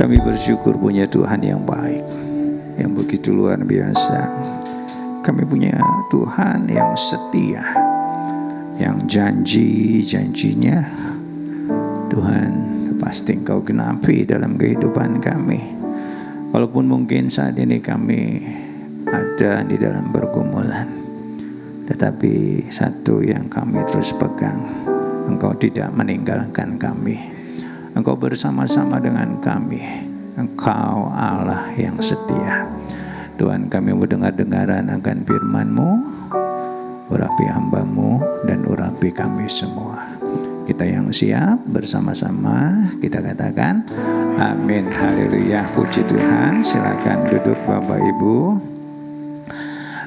Kami bersyukur punya Tuhan yang baik, yang begitu luar biasa. Kami punya Tuhan yang setia, yang janjinya Tuhan pasti Engkau genapi dalam kehidupan kami. Walaupun mungkin saat ini kami ada di dalam pergumulan, tetapi satu yang kami terus pegang, Engkau tidak meninggalkan kami. Engkau bersama-sama dengan kami. Engkau Allah yang setia. Tuhan, kami mendengar-dengaran akan firman-Mu. Urapi hamba-Mu dan urapi kami semua. Kita yang siap bersama-sama kita katakan amin. Haleluya, puji Tuhan. Silakan duduk Bapak Ibu.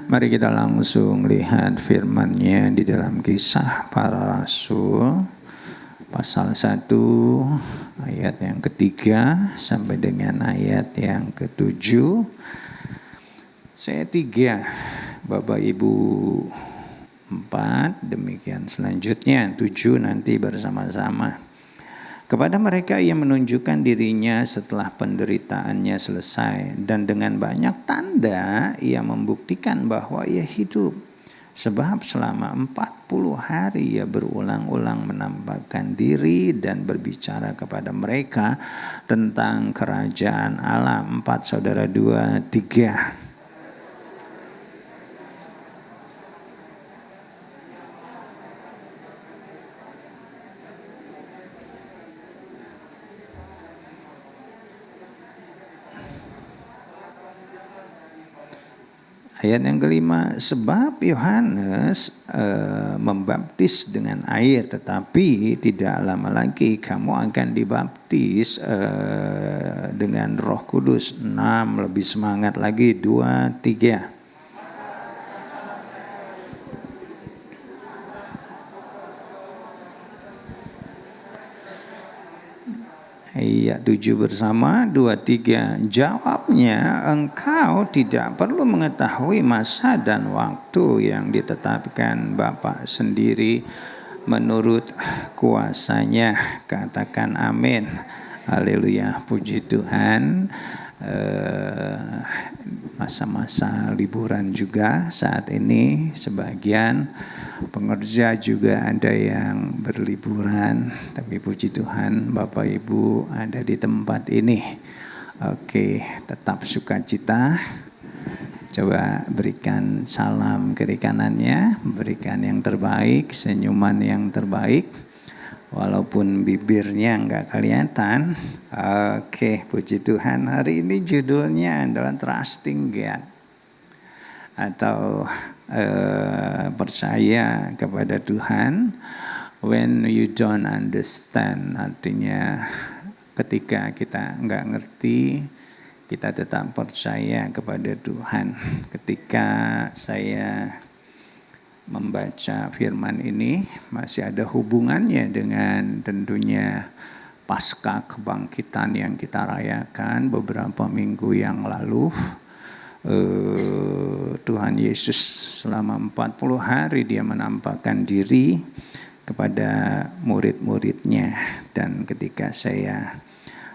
Mari kita langsung lihat firman-Nya di dalam Kisah Para Rasul pasal 1 ayat yang ketiga sampai dengan ayat yang ke-7. Saya 3, Bapak Ibu 4, demikian selanjutnya 7 nanti bersama-sama. Kepada mereka ia menunjukkan dirinya setelah penderitaannya selesai, dan dengan banyak tanda ia membuktikan bahwa ia hidup. Sebab selama 40 hari ia berulang-ulang menampakkan diri dan berbicara kepada mereka tentang kerajaan Allah. 4, saudara, 2, 3. Ayat yang kelima, sebab Yohanes membaptis dengan air, tetapi tidak lama lagi kamu akan dibaptis dengan Roh Kudus. 6, lebih semangat lagi, 2, 3. Ayat 7 bersama, 2, 3. Jawabnya, engkau tidak perlu mengetahui masa dan waktu yang ditetapkan Bapa sendiri menurut kuasanya. Katakan amin. Haleluya, puji Tuhan. Masa-masa liburan juga saat ini, sebagian pengerja juga ada yang berliburan, tapi puji Tuhan Bapak Ibu ada di tempat ini. Oke, tetap sukacita. Coba berikan salam kiri kanannya, berikan yang terbaik, senyuman yang terbaik, walaupun bibirnya enggak kelihatan. Oke, puji Tuhan. Hari ini judulnya adalah Trusting God, atau percaya kepada Tuhan when you don't understand. Artinya ketika kita enggak ngerti, kita tetap percaya kepada Tuhan. Ketika saya membaca firman ini, masih ada hubungannya dengan tentunya pasca kebangkitan yang kita rayakan beberapa minggu yang lalu. Tuhan Yesus selama 40 hari dia menampakkan diri kepada murid-muridnya. Dan ketika saya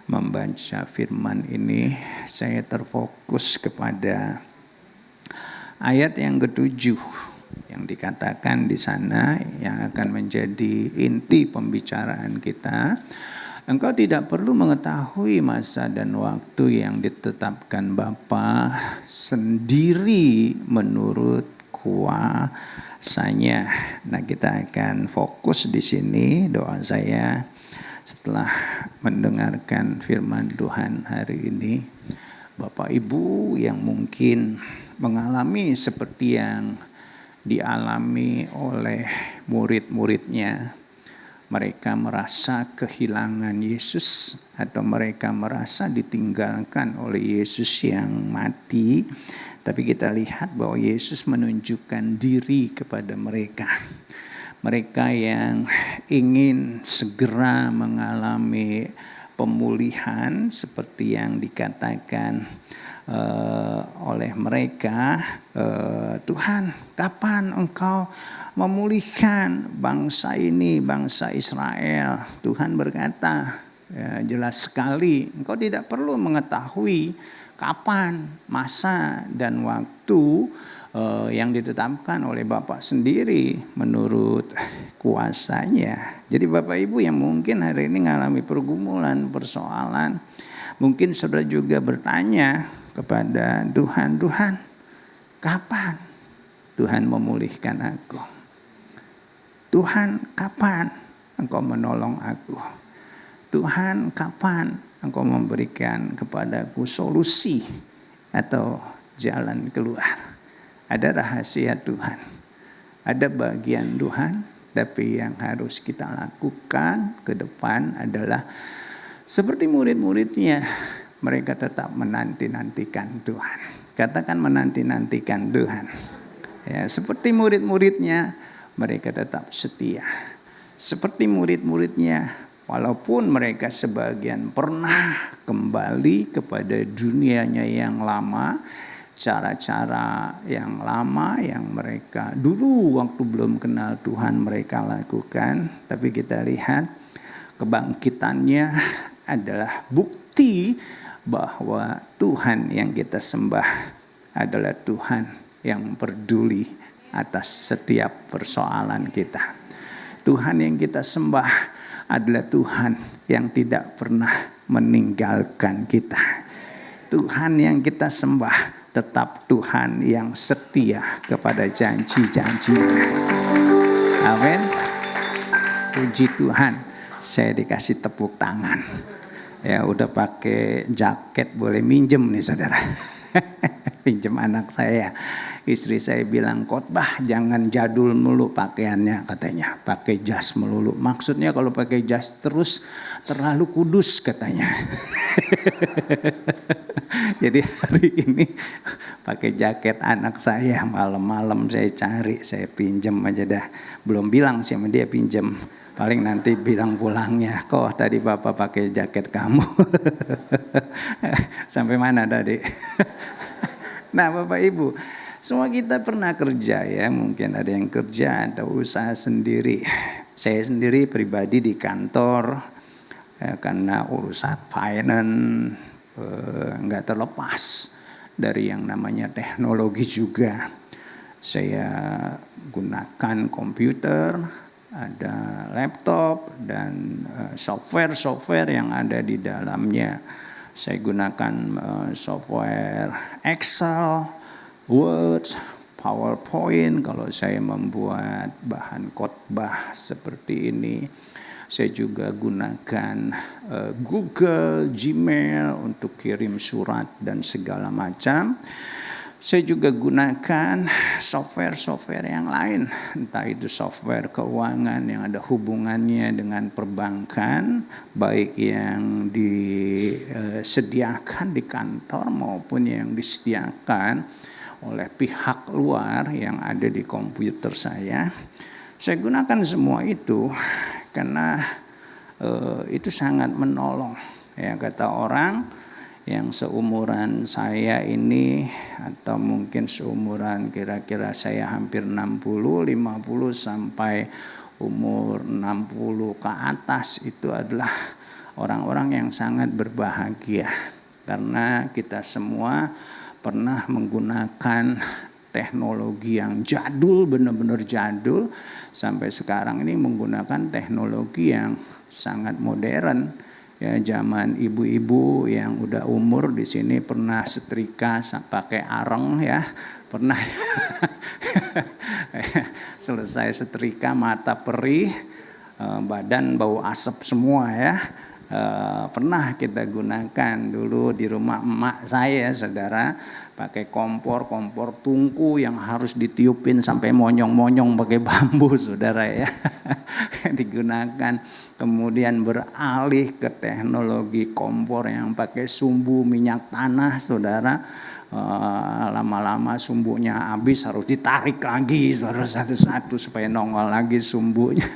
membaca firman ini, saya terfokus kepada ayat yang ke-7 yang dikatakan di sana, yang akan menjadi inti pembicaraan kita. Engkau tidak perlu mengetahui masa dan waktu yang ditetapkan Bapa sendiri menurut kuasanya. Nah, kita akan fokus di sini. Doa saya setelah mendengarkan firman Tuhan hari ini, Bapak Ibu yang mungkin mengalami seperti yang dialami oleh murid-muridnya, mereka merasa kehilangan Yesus, atau mereka merasa ditinggalkan oleh Yesus yang mati. Tapi kita lihat bahwa Yesus menunjukkan diri kepada mereka. Mereka yang ingin segera mengalami pemulihan seperti yang dikatakan oleh mereka, Tuhan, kapan Engkau memulihkan bangsa ini, bangsa Israel? Tuhan berkata, Ya, jelas sekali engkau tidak perlu mengetahui kapan, masa, dan waktu yang ditetapkan oleh Bapak sendiri menurut kuasanya. Jadi Bapak Ibu yang mungkin hari ini mengalami pergumulan, persoalan, mungkin saudara juga bertanya kepada Tuhan, Tuhan, kapan Tuhan memulihkan aku? Tuhan, kapan Engkau menolong aku? Tuhan, kapan Engkau memberikan kepadaku solusi atau jalan keluar? Ada rahasia Tuhan, ada bagian Tuhan, tapi yang harus kita lakukan ke depan adalah seperti murid-muridnya, mereka tetap menanti-nantikan Tuhan. Katakan menanti-nantikan Tuhan. Ya, seperti murid-muridnya, mereka tetap setia. Seperti murid-muridnya, walaupun mereka sebagian pernah kembali kepada dunianya yang lama, cara-cara yang lama yang mereka dulu waktu belum kenal Tuhan mereka lakukan, tapi kita lihat kebangkitannya adalah bukti bahwa Tuhan yang kita sembah adalah Tuhan yang peduli atas setiap persoalan kita. Tuhan yang kita sembah adalah Tuhan yang tidak pernah meninggalkan kita. Tuhan yang kita sembah tetap Tuhan yang setia kepada janji-janjinya. Amin. Puji Tuhan, saya dikasih tepuk tangan. Ya udah pakai jaket boleh minjem nih saudara. Pinjem anak saya. Istri saya bilang, khotbah jangan jadul melulu pakaiannya katanya. Pakai jas melulu. Maksudnya kalau pakai jas terus terlalu kudus katanya. Jadi hari ini pakai jaket anak saya. Malam-malam saya cari, saya pinjem aja dah. Belum bilang sih sama dia pinjem. Paling nanti bilang pulangnya, kok tadi Bapak pakai jaket kamu. Sampai mana tadi? Nah Bapak Ibu, semua kita pernah kerja ya, mungkin ada yang kerja atau usaha sendiri. Saya sendiri pribadi di kantor ya, karena urusan finance nggak terlepas dari yang namanya teknologi juga. Saya gunakan komputer, ada laptop dan software yang ada di dalamnya. Saya gunakan software Excel, Word, PowerPoint kalau saya membuat bahan khotbah seperti ini. Saya juga gunakan Google, Gmail untuk kirim surat dan segala macam. Saya juga gunakan software yang lain, entah itu software keuangan yang ada hubungannya dengan perbankan, baik yang disediakan di kantor maupun yang disediakan oleh pihak luar yang ada di komputer saya. Saya gunakan semua itu karena itu sangat menolong. Ya, kata orang yang seumuran saya ini atau mungkin seumuran kira-kira saya hampir 60, 50 sampai umur 60 ke atas itu adalah orang-orang yang sangat berbahagia karena kita semua pernah menggunakan teknologi yang jadul, benar-benar jadul, sampai sekarang ini menggunakan teknologi yang sangat modern. Ya, zaman ibu-ibu yang udah umur di sini pernah setrika pakai areng ya, pernah selesai setrika mata perih, badan bau asap semua ya. Pernah kita gunakan dulu di rumah emak saya saudara, pakai kompor tungku yang harus ditiupin sampai monyong-monyong pakai bambu saudara ya. Digunakan, kemudian beralih ke teknologi kompor yang pakai sumbu minyak tanah saudara. Lama-lama sumbunya habis, harus ditarik lagi saudara satu-satu supaya nongol lagi sumbunya.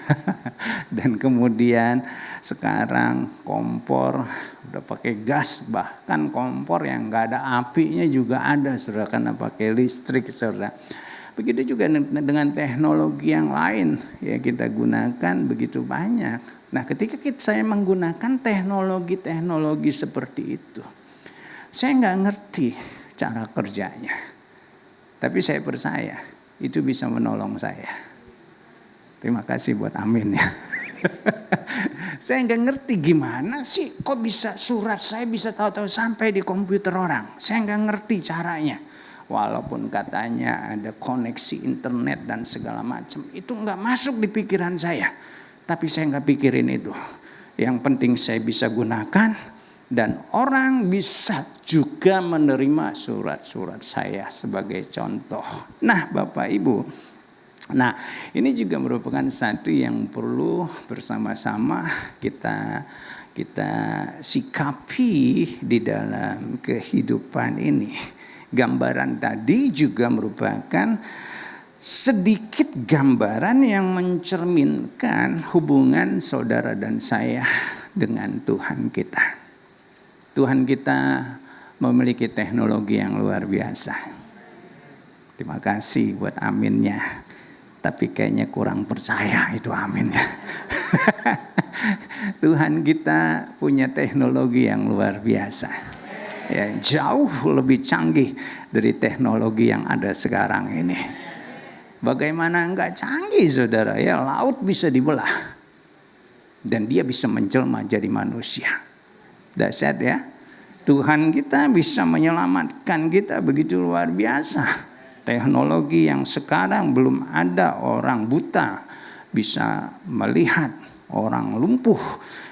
Dan kemudian sekarang kompor udah pakai gas, bahkan kompor yang nggak ada apinya juga ada saudara, karena pakai listrik saudara. Begitu juga dengan teknologi yang lain ya kita gunakan begitu banyak. Nah ketika saya menggunakan teknologi seperti itu, saya nggak ngerti cara kerjanya. Tapi saya percaya itu bisa menolong saya. Terima kasih buat amin ya. Saya nggak ngerti gimana sih kok bisa surat saya bisa tahu-tahu sampai di komputer orang. Saya nggak ngerti caranya. Walaupun katanya ada koneksi internet dan segala macam, itu nggak masuk di pikiran saya. Tapi saya nggak pikirin itu. Yang penting saya bisa gunakan dan orang bisa juga menerima surat-surat saya sebagai contoh. Nah, Bapak Ibu, nah ini juga merupakan satu yang perlu bersama-sama kita sikapi di dalam kehidupan ini. Gambaran tadi juga merupakan sedikit gambaran yang mencerminkan hubungan saudara dan saya dengan Tuhan kita. Tuhan kita memiliki teknologi yang luar biasa. Terima kasih buat aminnya. Tapi kayaknya kurang percaya itu aminnya. Tuhan kita punya teknologi yang luar biasa. Ya, jauh lebih canggih dari teknologi yang ada sekarang ini. Bagaimana enggak canggih saudara ya, laut bisa dibelah dan dia bisa menjelma jadi manusia. Dahsyat ya. Tuhan kita bisa menyelamatkan kita begitu luar biasa. Teknologi yang sekarang belum ada, orang buta bisa melihat, orang lumpuh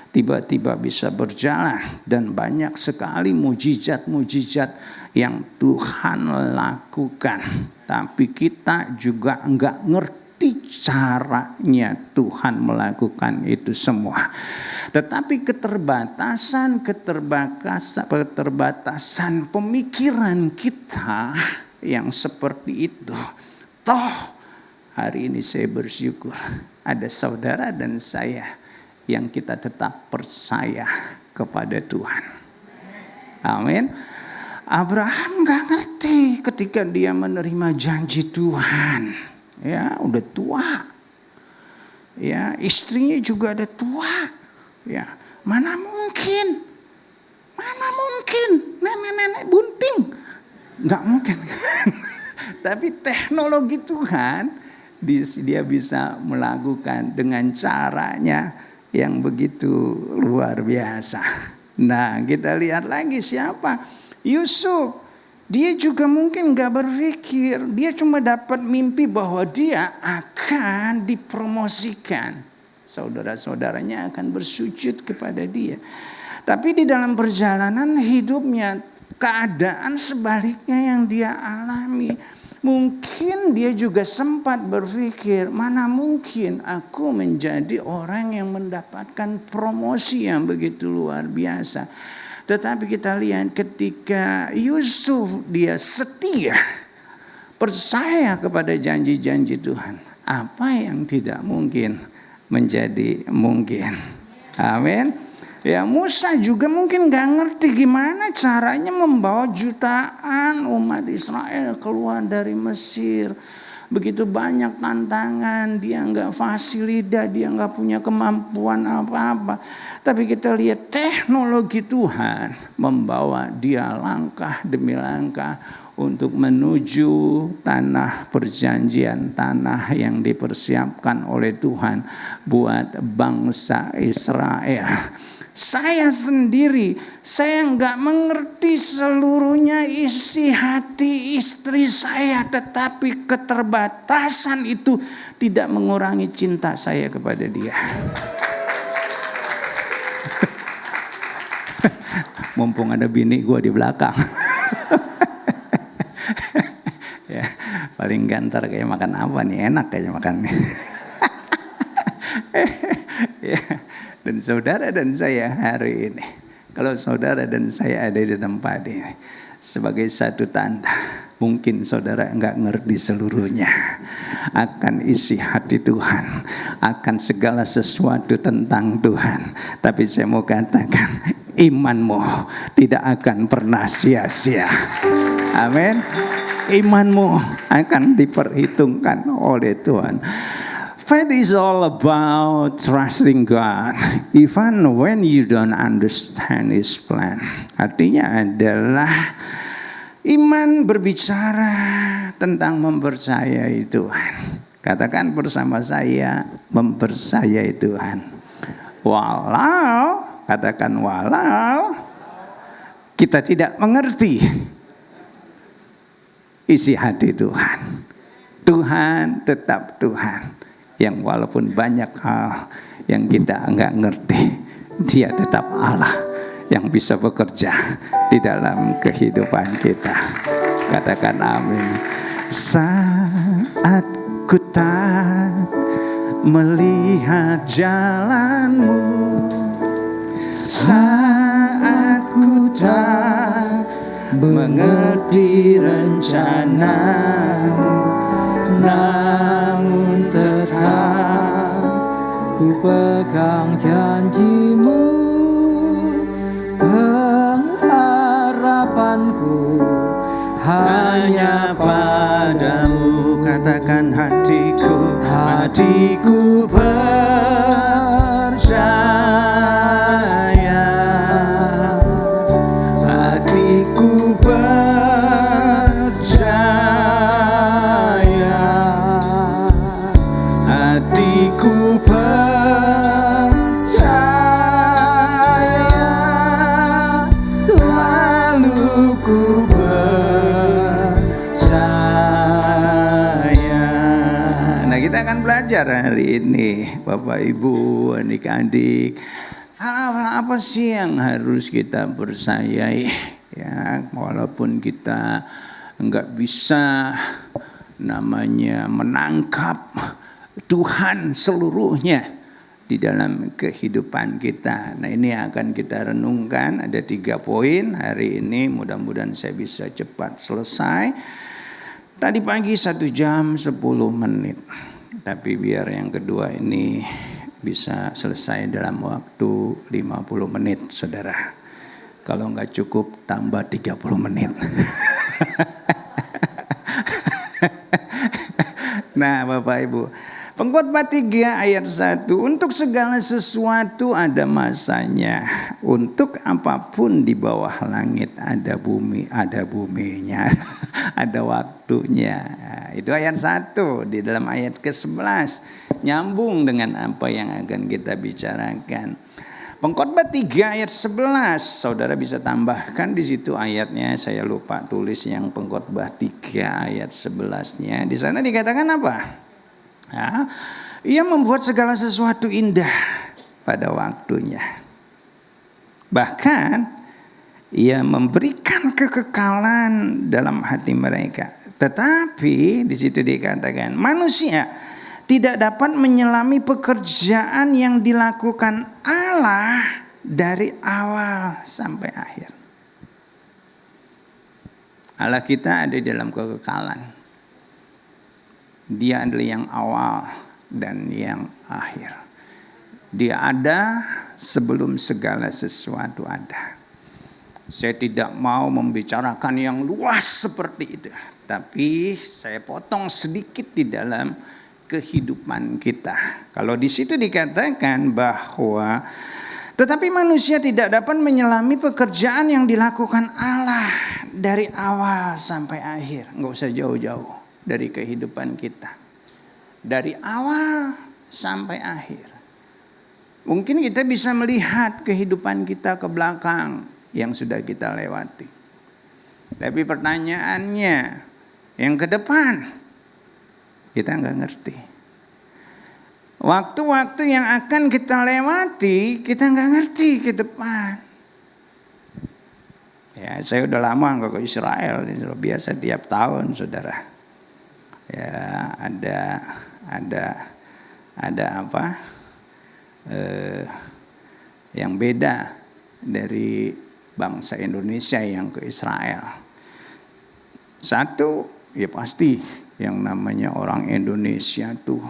tiba-tiba bisa berjalan, dan banyak sekali mujizat-mujizat yang Tuhan lakukan. Tapi kita juga enggak ngerti caranya Tuhan melakukan itu semua. Tetapi keterbatasan pemikiran kita yang seperti itu. Toh hari ini saya bersyukur ada saudara dan saya yang kita tetap percaya kepada Tuhan. Amin. Abraham gak ngerti ketika dia menerima janji Tuhan. Ya, udah tua. Ya, istrinya juga udah tua. Ya, mana mungkin nenek-nenek bunting. Gak mungkin. Tapi teknologi Tuhan dia bisa melakukan dengan caranya yang begitu luar biasa. Nah, kita lihat lagi siapa? Yusuf. Dia juga mungkin gak berpikir. Dia cuma dapat mimpi bahwa dia akan dipromosikan. Saudara-saudaranya akan bersujud kepada dia. Tapi di dalam perjalanan hidupnya, keadaan sebaliknya yang dia alami. Mungkin dia juga sempat berpikir, mana mungkin aku menjadi orang yang mendapatkan promosi yang begitu luar biasa. Tetapi kita lihat ketika Yusuf dia setia, percaya kepada janji-janji Tuhan. Apa yang tidak mungkin menjadi mungkin. Amin. Ya, Musa juga mungkin gak ngerti gimana caranya membawa jutaan umat Israel keluar dari Mesir. Begitu banyak tantangan, dia gak fasilitas, dia gak punya kemampuan apa-apa. Tapi kita lihat teknologi Tuhan membawa dia langkah demi langkah untuk menuju tanah perjanjian, tanah yang dipersiapkan oleh Tuhan buat bangsa Israel. Saya sendiri, saya nggak mengerti seluruhnya isi hati istri saya, tetapi keterbatasan itu tidak mengurangi cinta saya kepada dia. Mumpung ada bini gue di belakang. Ya, paling gantar kayak makan apa nih, enak kayaknya makannya. Ya. Dan saudara dan saya hari ini, kalau saudara dan saya ada di tempat ini, sebagai satu tanda, mungkin saudara enggak ngerti seluruhnya akan isi hati Tuhan, akan segala sesuatu tentang Tuhan. Tapi saya mau katakan, imanmu tidak akan pernah sia-sia. Amin. Imanmu akan diperhitungkan oleh Tuhan. Faith is all about trusting God, even when you don't understand His plan. Artinya adalah iman berbicara tentang mempercayai Tuhan. Katakan bersama saya, mempercayai Tuhan. Walau, katakan walau, kita tidak mengerti isi hati Tuhan. Tuhan tetap Tuhan. Yang walaupun banyak hal yang kita enggak ngerti, Dia tetap Allah yang bisa bekerja di dalam kehidupan kita. Katakan amin. Saat ku tak melihat jalanmu, saat ku tak mengerti rencanamu, namun tetap ku pegang janjimu. Pengharapanku hanya padamu. Katakan hatiku, hatiku percaya, hatiku percaya, hatiku percaya, selalu ku percaya. Nah, kita akan belajar hari ini, Bapak Ibu, adik-adik, hal-hal apa sih yang harus kita percayai, ya, walaupun kita enggak bisa namanya menangkap Tuhan seluruhnya di dalam kehidupan kita. Nah, ini akan kita renungkan, ada 3 poin hari ini, mudah-mudahan saya bisa cepat selesai. Tadi pagi 1 jam 10 menit, tapi biar yang kedua ini bisa selesai dalam waktu 50 menit, saudara. Kalau enggak cukup, tambah 30 menit. Nah, Bapak Ibu, Pengkhotbah 3 ayat 1, untuk segala sesuatu ada masanya, untuk apapun di bawah langit ada buminya, ada waktunya. Itu ayat 1 di dalam ayat ke-11, nyambung dengan apa yang akan kita bicarakan. Pengkhotbah 3 ayat 11, saudara bisa tambahkan di situ ayatnya, saya lupa tulis yang Pengkhotbah 3 ayat 11-nya. Di sana dikatakan apa? Ya, Ia membuat segala sesuatu indah pada waktunya. Bahkan Ia memberikan kekekalan dalam hati mereka. Tetapi di situ dikatakan manusia tidak dapat menyelami pekerjaan yang dilakukan Allah dari awal sampai akhir. Allah kita ada di dalam kekekalan. Dia adalah yang awal dan yang akhir. Dia ada sebelum segala sesuatu ada. Saya tidak mau membicarakan yang luas seperti itu, tapi saya potong sedikit di dalam kehidupan kita. Kalau di situ dikatakan bahwa tetapi manusia tidak dapat menyelami pekerjaan yang dilakukan Allah dari awal sampai akhir. Enggak usah jauh-jauh dari kehidupan kita. Dari awal sampai akhir. Mungkin kita bisa melihat kehidupan kita ke belakang yang sudah kita lewati. Tapi pertanyaannya, yang ke depan kita nggak ngerti. Waktu-waktu yang akan kita lewati, kita nggak ngerti ke depan. Ya, saya udah lama nggak ke Israel, biasa tiap tahun, saudara. Ya, ada apa? Yang beda dari bangsa Indonesia yang ke Israel. Satu, ya pasti yang namanya orang Indonesia tuh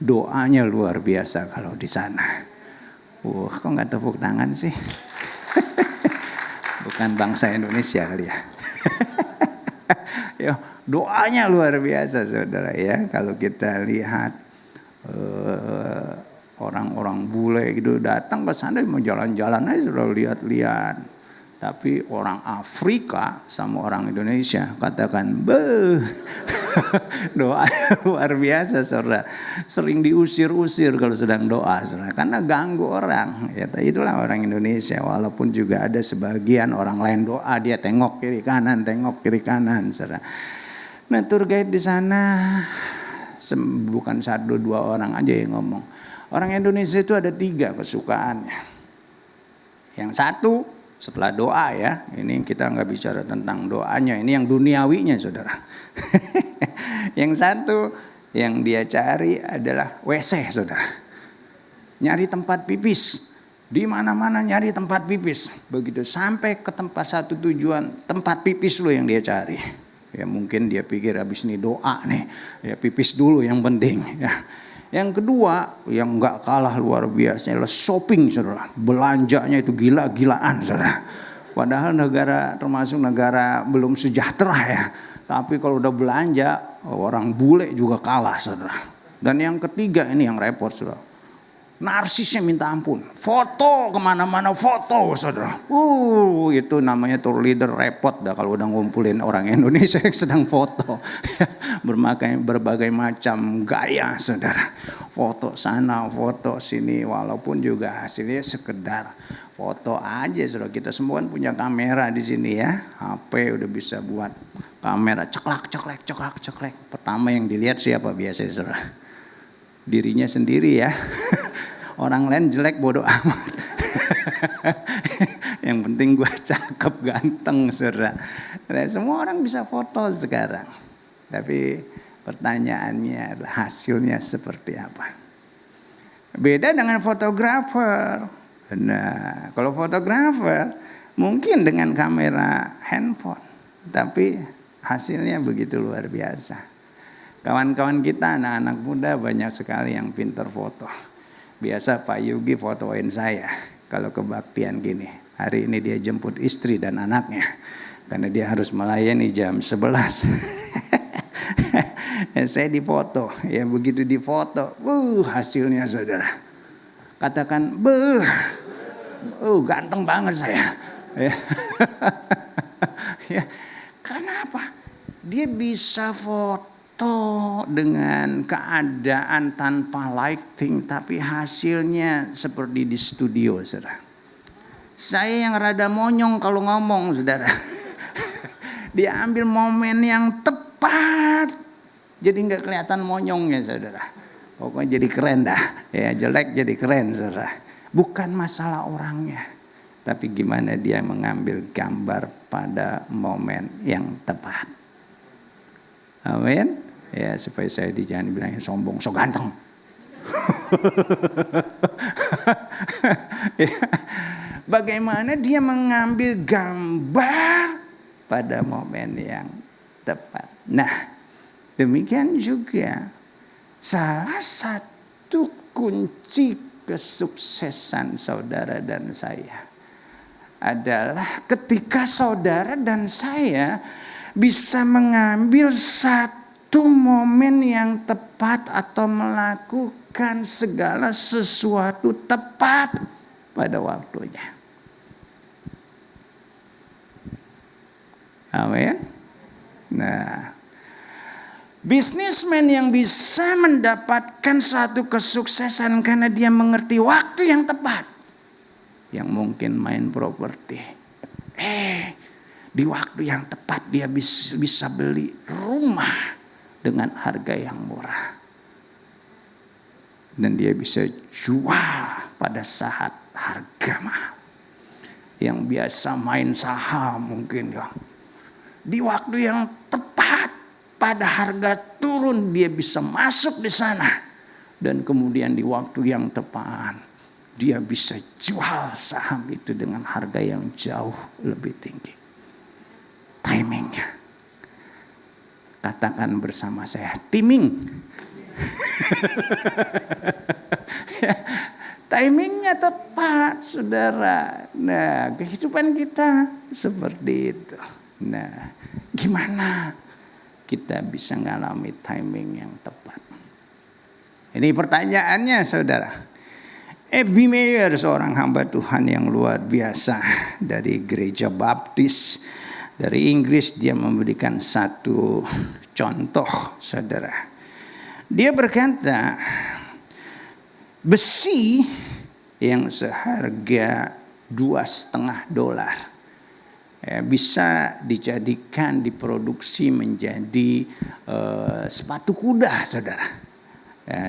doanya luar biasa kalau di sana. Kok nggak tepuk tangan sih? Bukan bangsa Indonesia kali ya. Doanya luar biasa saudara ya. Kalau kita lihat orang-orang bule gitu datang ke sana mau jalan-jalan aja sudah lihat-lihat. Tapi orang Afrika sama orang Indonesia katakan beuh. Doa luar biasa saudara. Sering diusir-usir kalau sedang doa saudara. Karena ganggu orang. Ya, itulah orang Indonesia. Walaupun juga ada sebagian orang lain doa dia tengok kiri kanan saudara. Nah tour guide di sana bukan 1-2 orang aja yang ngomong. Orang Indonesia itu ada 3 kesukaannya. Yang satu setelah doa ya, ini kita nggak bicara tentang doanya, ini yang duniawinya saudara. Yang satu yang dia cari adalah WC saudara. Nyari tempat pipis, di mana-mana nyari tempat pipis. Begitu sampai ke tempat satu tujuan, tempat pipis lo yang dia cari. Ya mungkin dia pikir habis ini doa nih, ya pipis dulu yang penting. Ya. Yang kedua yang nggak kalah luar biasa adalah shopping saudara. Belanjanya itu gila-gilaan saudara. Padahal negara termasuk negara belum sejahtera ya. Tapi kalau udah belanja orang bule juga kalah saudara. Dan yang ketiga ini yang repot saudara. Narsisnya minta ampun. Foto kemana-mana foto saudara. Itu namanya tour leader repot dah kalau udah ngumpulin orang Indonesia yang sedang foto. Berbagai macam gaya saudara. Foto sana, foto sini. Walaupun juga hasilnya sekedar foto aja saudara. Kita semua punya kamera di sini ya. HP udah bisa buat kamera ceklak. Pertama yang dilihat siapa biasanya saudara? Dirinya sendiri ya. Orang lain jelek bodoh amat. Yang penting gue cakep ganteng saudara. Nah, semua orang bisa foto sekarang. Tapi pertanyaannya adalah hasilnya seperti apa. Beda dengan fotografer. Nah kalau fotografer mungkin dengan kamera handphone. Tapi hasilnya begitu luar biasa. Kawan-kawan kita anak-anak muda banyak sekali yang pintar foto. Biasa Pak Yugi fotoin saya kalau kebaktian gini. Hari ini dia jemput istri dan anaknya. Karena dia harus melayani jam 11. Saya difoto. Ya begitu difoto. Hasilnya saudara. Katakan ganteng banget saya. Ya. Kenapa? Dia bisa foto dengan keadaan tanpa lighting tapi hasilnya seperti di studio saudara. Saya yang rada monyong kalau ngomong saudara. Dia ambil momen yang tepat jadi nggak kelihatan monyongnya saudara. Pokoknya jadi keren dah. Ya jelek jadi keren saudara. Bukan masalah orangnya, tapi gimana dia mengambil gambar pada momen yang tepat. Amin. Ya supaya saya jangan bilangin sombong, so ganteng. Ya, bagaimana dia mengambil gambar pada momen yang tepat. Nah, demikian juga salah satu kunci kesuksesan saudara dan saya adalah ketika saudara dan saya bisa mengambil satu momen yang tepat atau melakukan segala sesuatu tepat pada waktunya. Amin. Nah, bisnismen yang bisa mendapatkan satu kesuksesan karena dia mengerti waktu yang tepat. Yang mungkin main properti. Di waktu yang tepat dia bisa beli rumah dengan harga yang murah. Dan dia bisa jual pada saat harga mahal. Yang biasa main saham mungkin ya. Di waktu yang tepat pada harga turun dia bisa masuk di sana. Dan kemudian di waktu yang tepat dia bisa jual saham itu dengan harga yang jauh lebih tinggi. Timingnya. Katakan bersama saya, timing. Ya, timingnya tepat, saudara. Nah, kehidupan kita seperti itu. Nah, gimana kita bisa mengalami timing yang tepat. Ini pertanyaannya saudara. F.B. Meyer, seorang hamba Tuhan yang luar biasa dari gereja baptis dari Inggris, dia memberikan satu contoh saudara. Dia berkata, besi yang seharga $2,5 bisa dijadikan, diproduksi menjadi sepatu kuda saudara,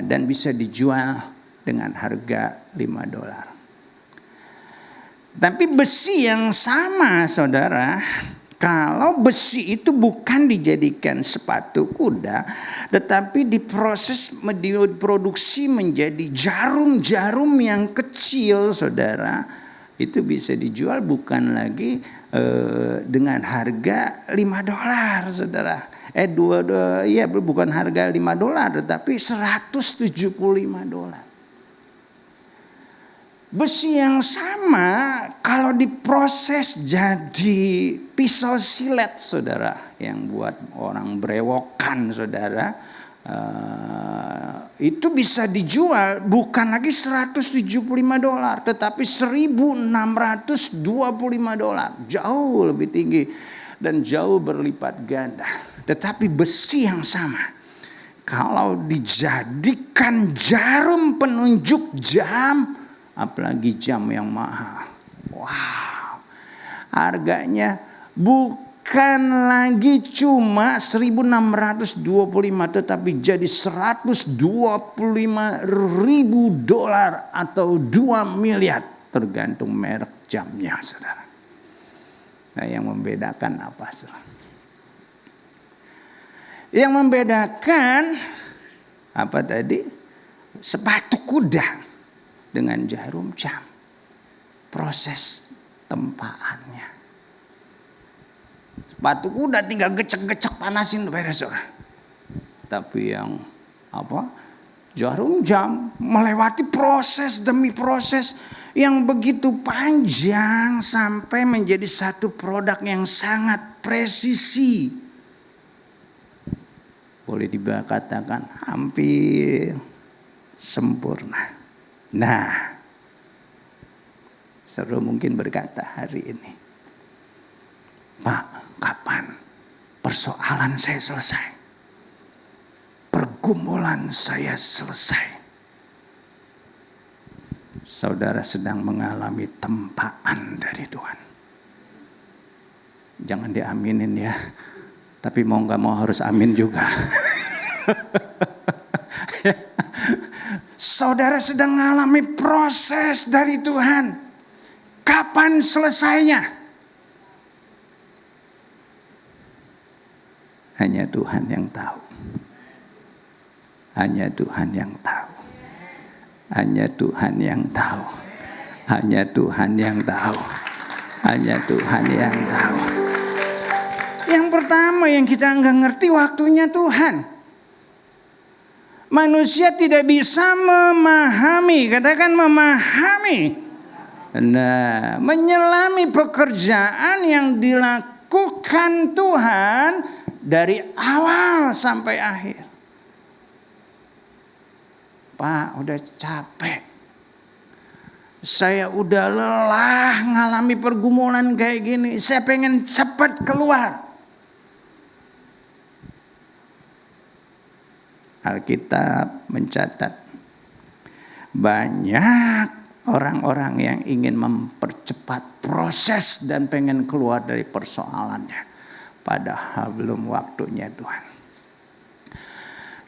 dan bisa dijual dengan harga $5. Tapi besi yang sama saudara, kalau besi itu bukan dijadikan sepatu kuda, tetapi diproduksi menjadi jarum-jarum yang kecil saudara, itu bisa dijual bukan lagi dengan harga $5 saudara. Bukan harga $5, tetapi $175. Besi yang sama kalau diproses jadi pisau silet saudara, yang buat orang berewokan saudara, itu bisa dijual bukan lagi $175, tetapi $1.625, jauh lebih tinggi dan jauh berlipat ganda. Tetapi besi yang sama kalau dijadikan jarum penunjuk jam, apalagi jam yang mahal, wow, harganya bukan lagi cuma $1.625, tetapi jadi $125.000 atau 2 miliar, tergantung merek jamnya saudara. Nah, yang membedakan apa saudara? Yang membedakan apa tadi? Sepatu kuda dengan jarum jam, proses tempaannya. Sepatu kuda tinggal gecek-gecek panasin beres saudara. Tapi yang jarum jam melewati proses demi proses yang begitu panjang sampai menjadi satu produk yang sangat presisi. Boleh dikatakan hampir sempurna. Nah, saudara mungkin berkata hari ini, Pak, kapan persoalan saya selesai? Pergumulan saya selesai. Saudara sedang mengalami tempaan dari Tuhan. Jangan diaminin ya, tapi mau gak mau harus amin juga. Saudara sedang mengalami proses dari Tuhan. Kapan selesainya? Hanya Tuhan yang tahu. Hanya Tuhan yang tahu. Hanya Tuhan yang tahu. Hanya Tuhan yang tahu. Hanya Tuhan yang tahu. Yang pertama yang kita enggak ngerti, waktunya Tuhan. Manusia tidak bisa memahami, katakan memahami. Nah, menyelami pekerjaan yang dilakukan Tuhan dari awal sampai akhir. Pak, udah capek. Saya udah lelah ngalami pergumulan kayak gini. Saya pengen cepat keluar. Alkitab mencatat banyak orang-orang yang ingin mempercepat proses dan pengen keluar dari persoalannya, padahal belum waktunya Tuhan.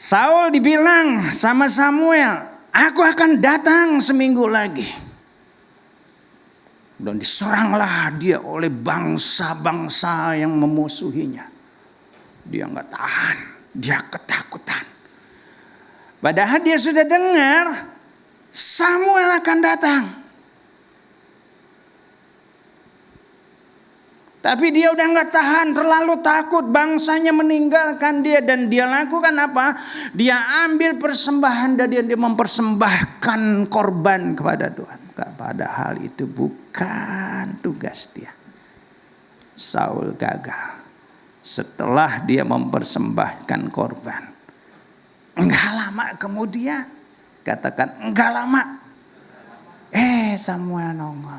Saul dibilang sama Samuel, aku akan datang seminggu lagi. Dan diseranglah dia oleh bangsa-bangsa yang memusuhinya. Dia nggak tahan, dia ketakutan. Padahal dia sudah dengar Samuel akan datang. Tapi dia udah gak tahan, terlalu takut bangsanya meninggalkan dia. Dan dia lakukan apa? Dia ambil persembahan dan dia mempersembahkan korban kepada Tuhan. Padahal itu bukan tugas dia. Saul gagal. setelah dia mempersembahkan korban. Enggak lama kemudian, katakan enggak lama. Samuel nongol.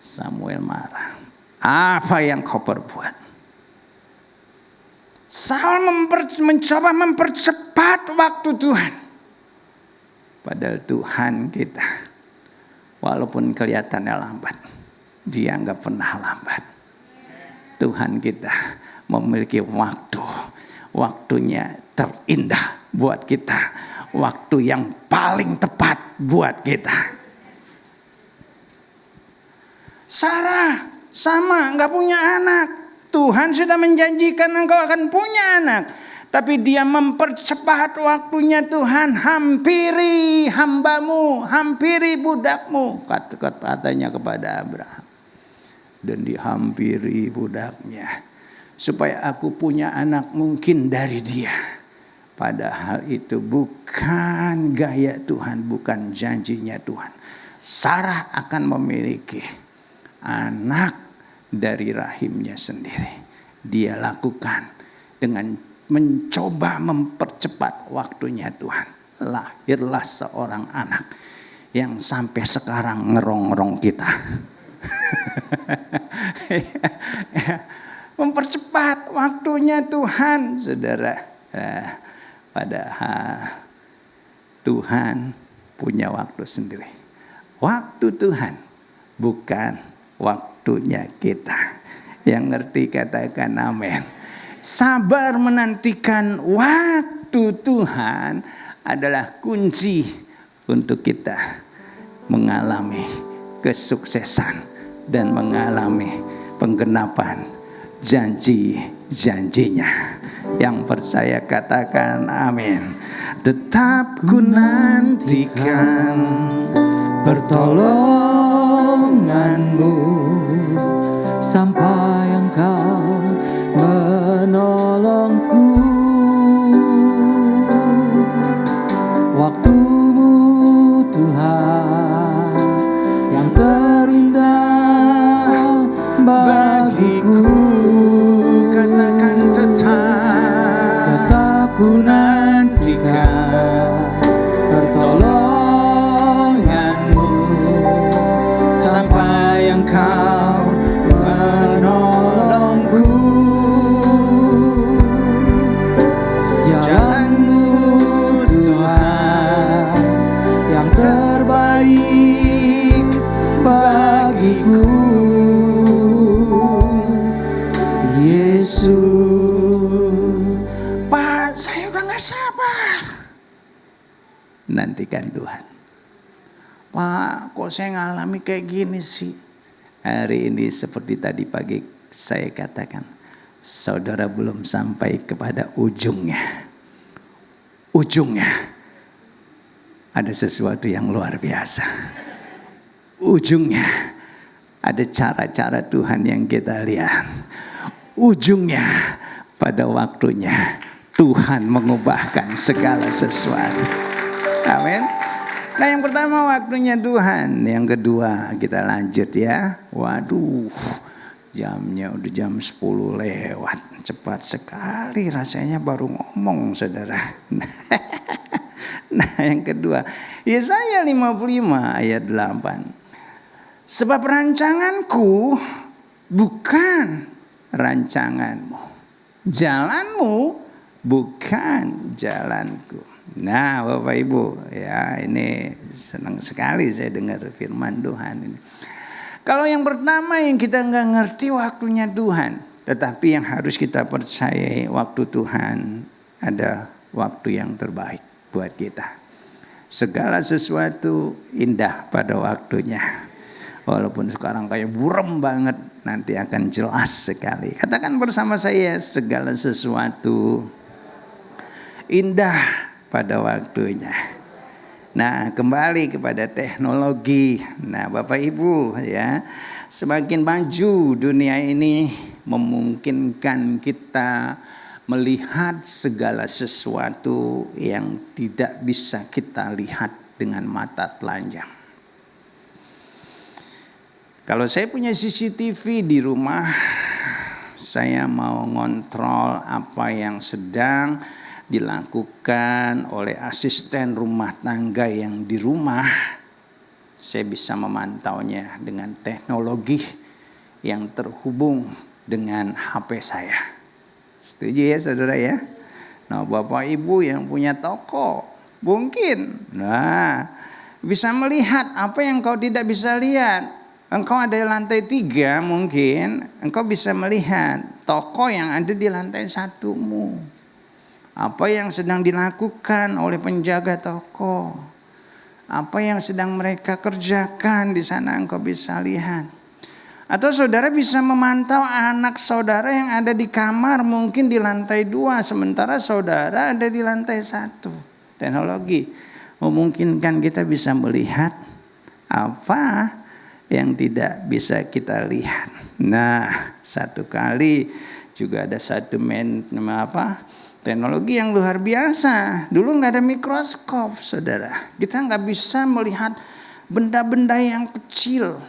Samuel marah. Apa yang kau perbuat? Saul mencoba mempercepat waktu Tuhan. Padahal Tuhan kita, walaupun kelihatannya lambat, Dia enggak pernah lambat. Tuhan kita memiliki waktunya terindah buat kita, waktu yang paling tepat buat kita. Sarah sama enggak punya anak. Tuhan sudah menjanjikan engkau akan punya anak, tapi dia mempercepat waktunya. Tuhan, hampiri hambamu, hampiri budakmu, katanya kepada Abraham. Dan dihampiri budaknya, supaya aku punya anak mungkin dari dia. Padahal itu bukan gaya Tuhan, bukan janjinya Tuhan. Sarah akan memiliki anak dari rahimnya sendiri. Dia lakukan dengan mencoba mempercepat waktunya Tuhan. Lahirlah seorang anak yang sampai sekarang ngerong-ngerong kita. Mempercepat waktunya Tuhan, saudara. Padahal Tuhan punya waktu sendiri. Waktu Tuhan bukan waktunya kita. Yang ngerti katakan amin. Sabar menantikan waktu Tuhan adalah kunci untuk kita mengalami kesuksesan dan mengalami penggenapan janji-janjinya. Yang percaya katakan amin. Tetap ku nantikan pertolonganmu sampai engkau menolongku. Waktumu Tuhan yang terindah bagiku. Katakan tetap ku nantikan pertolonganmu sampai engkau menolongku. Jalanmu Tuhan yang terbaik bagiku. Yesus, Pak, saya udah gak sabar. Nantikan Tuhan. Pak, kok saya ngalami kayak gini sih? Hari ini seperti tadi pagi saya katakan, saudara belum sampai kepada ujungnya. Ujungnya ada sesuatu yang luar biasa. Ujungnya ada cara-cara Tuhan yang kita lihat. Ujungnya pada waktunya Tuhan mengubahkan segala sesuatu. Amin. Nah, yang pertama waktunya Tuhan. Yang kedua kita lanjut ya. Waduh, jamnya udah jam 10 lewat. Cepat sekali rasanya baru ngomong, saudara. Nah, yang kedua, Yesaya 55 ayat 8. Sebab rancanganku bukan rancanganmu, jalanmu bukan jalanku. Nah, Bapak Ibu, ya ini senang sekali saya dengar firman Tuhan ini. Kalau yang pertama yang kita nggak ngerti waktunya Tuhan, tetapi yang harus kita percayai waktu Tuhan ada waktu yang terbaik buat kita. Segala sesuatu indah pada waktunya. Walaupun sekarang kayak buram banget, nanti akan jelas sekali. Katakan bersama saya, segala sesuatu indah pada waktunya. Nah, kembali kepada teknologi. Nah, Bapak Ibu ya, semakin maju dunia ini memungkinkan kita melihat segala sesuatu yang tidak bisa kita lihat dengan mata telanjang. Kalau saya punya CCTV di rumah, saya mau ngontrol apa yang sedang dilakukan oleh asisten rumah tangga yang di rumah. Saya bisa memantaunya dengan teknologi yang terhubung dengan HP saya. Setuju ya saudara ya? Nah, Bapak Ibu yang punya toko mungkin bisa melihat apa yang kau tidak bisa lihat. Engkau ada di lantai 3 mungkin, engkau bisa melihat toko yang ada di lantai 1-mu. Apa yang sedang dilakukan oleh penjaga toko. Apa yang sedang mereka kerjakan di sana engkau bisa lihat. Atau saudara bisa memantau anak saudara yang ada di kamar mungkin di lantai 2. Sementara saudara ada di lantai 1. Teknologi memungkinkan kita bisa melihat apa yang tidak bisa kita lihat. Nah, satu kali juga ada satu teknologi yang luar biasa. Dulu nggak ada mikroskop, saudara. Kita nggak bisa melihat benda-benda yang kecil.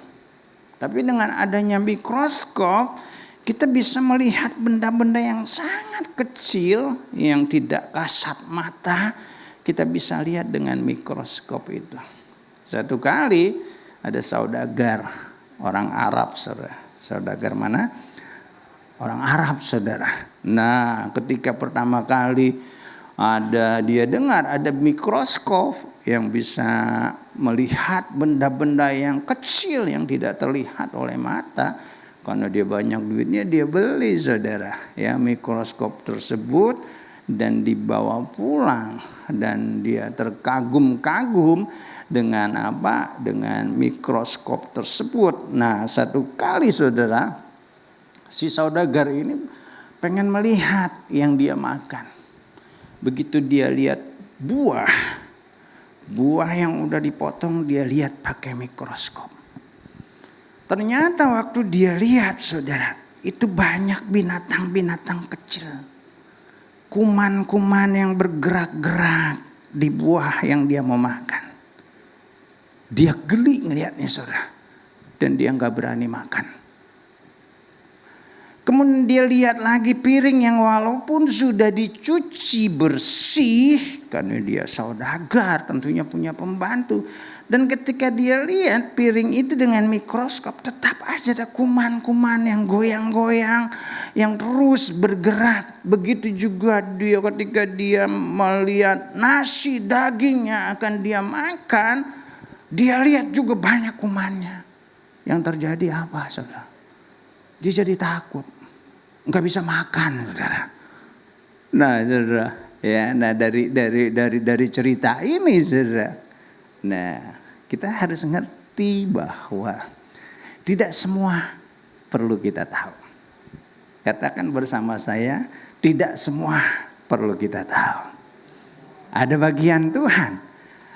Tapi dengan adanya mikroskop, kita bisa melihat benda-benda yang sangat kecil, yang tidak kasat mata. Kita bisa lihat dengan mikroskop itu. Satu kali ada saudagar, orang Arab, saudara. Saudagar mana? Orang Arab, saudara. Nah, ketika pertama kali dia dengar ada mikroskop yang bisa melihat benda-benda yang kecil yang tidak terlihat oleh mata, karena dia banyak duitnya dia beli, saudara, ya, mikroskop tersebut dan dibawa pulang dan dia terkagum-kagum dengan dengan mikroskop tersebut. Nah, satu kali saudara, si saudagar ini pengen melihat yang dia makan. Begitu dia lihat buah yang udah dipotong, dia lihat pakai mikroskop. Ternyata waktu dia lihat, saudara, itu banyak binatang-binatang kecil. Kuman-kuman yang bergerak-gerak di buah yang dia mau makan. Dia geli ngelihatnya, saudara. Dan dia gak berani makan. Kemudian dia lihat lagi piring yang walaupun sudah dicuci bersih, karena dia saudagar, tentunya punya pembantu. Dan ketika dia lihat piring itu dengan mikroskop, tetap aja ada kuman-kuman yang goyang-goyang, yang terus bergerak. Begitu juga dia ketika dia melihat nasi daging yang akan dia makan, dia lihat juga banyak kumannya. Yang terjadi apa, saudara? Dia jadi takut. Enggak bisa makan, saudara. Nah, saudara, ya, dari cerita ini, saudara. Nah, kita harus ngerti bahwa tidak semua perlu kita tahu. Katakan bersama saya, tidak semua perlu kita tahu. Ada bagian Tuhan,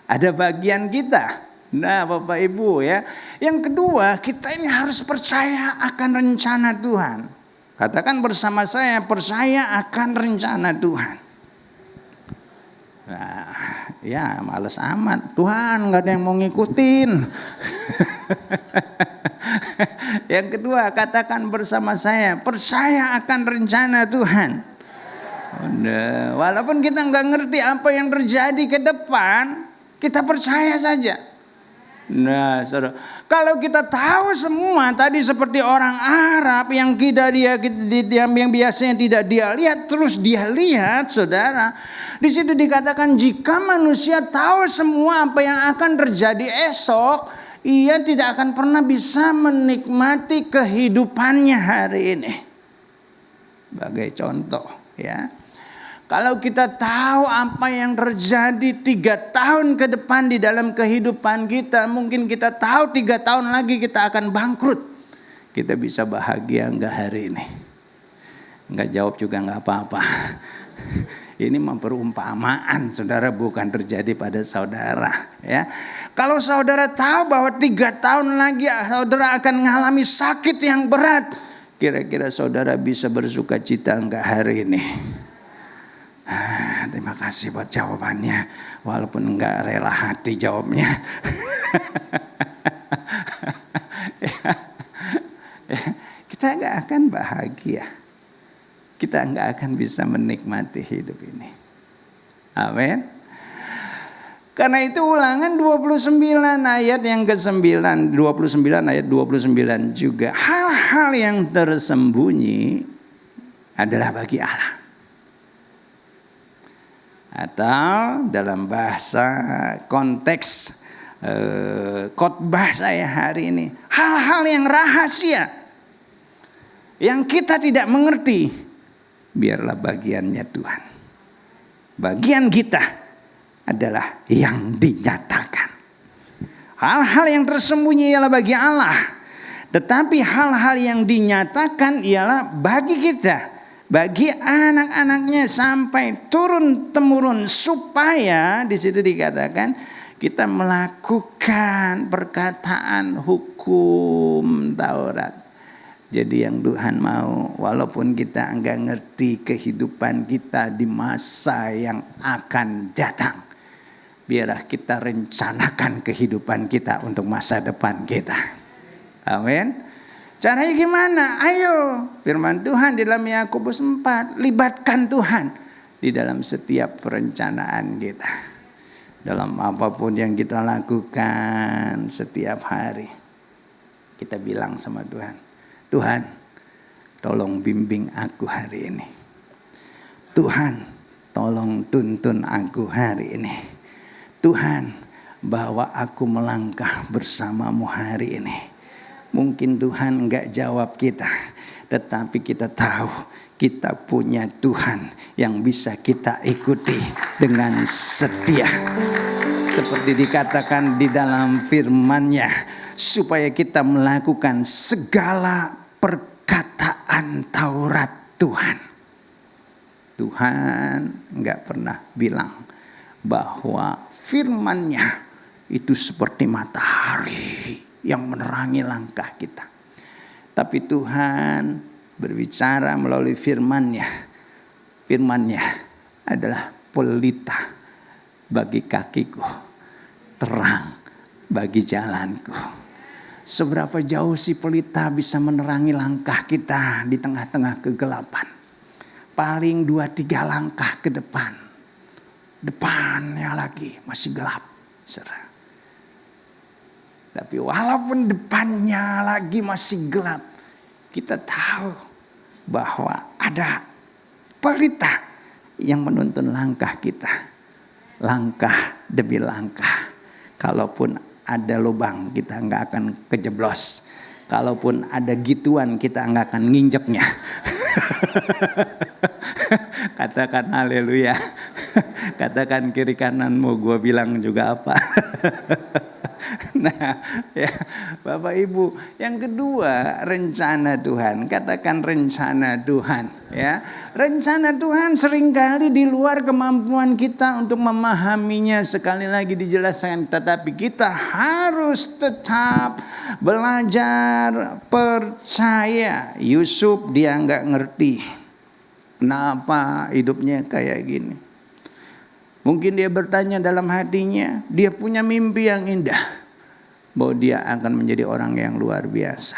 ada bagian kita. Nah, Bapak Ibu, ya. Yang kedua, kita ini harus percaya akan rencana Tuhan. Katakan bersama saya, percaya akan rencana Tuhan. Nah, ya males amat. Tuhan gak ada yang mau ngikutin. Yang kedua, katakan bersama saya, percaya akan rencana Tuhan. Nah, walaupun kita gak ngerti apa yang terjadi ke depan, kita percaya saja. Nah, saudara, kalau kita tahu semua tadi seperti orang Arab yang yang biasanya tidak dia lihat, terus dia lihat, saudara. Di situ dikatakan jika manusia tahu semua apa yang akan terjadi esok, ia tidak akan pernah bisa menikmati kehidupannya hari ini. Sebagai contoh, ya. Kalau kita tahu apa yang terjadi 3 tahun ke depan di dalam kehidupan kita, mungkin kita tahu 3 tahun lagi kita akan bangkrut. Kita bisa bahagia enggak hari ini? Enggak jawab juga enggak apa-apa. Ini memperumpamaan, saudara, bukan terjadi pada saudara. Ya, kalau saudara tahu bahwa 3 tahun lagi saudara akan mengalami sakit yang berat, kira-kira saudara bisa bersuka cita enggak hari ini? Terima kasih buat jawabannya, walaupun enggak rela hati jawabnya. Kita enggak akan bahagia. kita nggak akan bisa menikmati hidup ini. Amin. Karena itu Ulangan 29 ayat yang ke-9, 29 ayat 29 juga. Hal-hal yang tersembunyi adalah bagi Allah. Atau dalam bahasa konteks khotbah saya hari ini, hal-hal yang rahasia yang kita tidak mengerti, biarlah bagiannya Tuhan. Bagian kita adalah yang dinyatakan. Hal-hal yang tersembunyi ialah bagi Allah, tetapi hal-hal yang dinyatakan ialah bagi kita, bagi anak-anaknya sampai turun temurun, supaya di situ dikatakan kita melakukan perkataan hukum Taurat. Jadi yang Tuhan mau, walaupun kita enggak ngerti kehidupan kita di masa yang akan datang, biarlah kita rencanakan kehidupan kita untuk masa depan kita. Amin. Caranya gimana? Ayo, firman Tuhan di dalam Yakobus 4, libatkan Tuhan di dalam setiap perencanaan kita. Dalam apapun yang kita lakukan setiap hari, kita bilang sama Tuhan, Tuhan, tolong bimbing aku hari ini. Tuhan, tolong tuntun aku hari ini. Tuhan, bawa aku melangkah bersamamu hari ini. Mungkin Tuhan enggak jawab kita, tetapi kita tahu kita punya Tuhan yang bisa kita ikuti dengan setia. Seperti dikatakan di dalam firman-Nya, supaya kita melakukan segala perkataan Taurat Tuhan. Tuhan enggak pernah bilang bahwa firman-Nya itu seperti matahari yang menerangi langkah kita. Tapi Tuhan berbicara melalui firman-Nya. Firman-Nya adalah pelita bagi kakiku, terang bagi jalanku. Seberapa jauh si pelita bisa menerangi langkah kita di tengah-tengah kegelapan? Paling 2-3 langkah ke depan. Depannya lagi masih gelap. Tapi walaupun depannya lagi masih gelap, kita tahu bahwa ada pelita yang menuntun langkah kita. Langkah demi langkah. Kalaupun ada lubang, kita nggak akan kejeblos. Kalaupun ada gituan, kita nggak akan nginjeknya. Katakan haleluya. Katakan kiri kananmu, gue bilang juga apa. Nah, ya, Bapak Ibu, yang kedua rencana Tuhan. Katakan rencana Tuhan, ya. Rencana Tuhan seringkali di luar kemampuan kita untuk memahaminya. Sekali lagi dijelaskan, tetapi kita harus tetap belajar percaya. Yusuf dia nggak ngerti kenapa hidupnya kayak gini. Mungkin dia bertanya dalam hatinya, dia punya mimpi yang indah, bahwa dia akan menjadi orang yang luar biasa,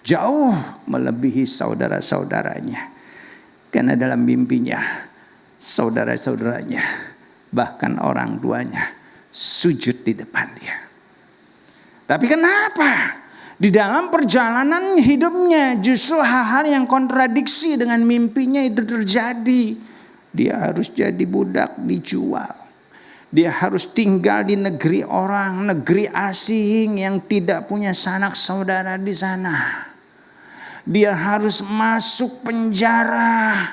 jauh melebihi saudara-saudaranya. Karena dalam mimpinya, saudara-saudaranya, bahkan orang tuanya, sujud di depan dia. Tapi kenapa di dalam perjalanan hidupnya justru hal-hal yang kontradiksi dengan mimpinya itu terjadi? Dia harus jadi budak, dijual. Dia harus tinggal di negeri orang, negeri asing yang tidak punya sanak saudara di sana. Dia harus masuk penjara.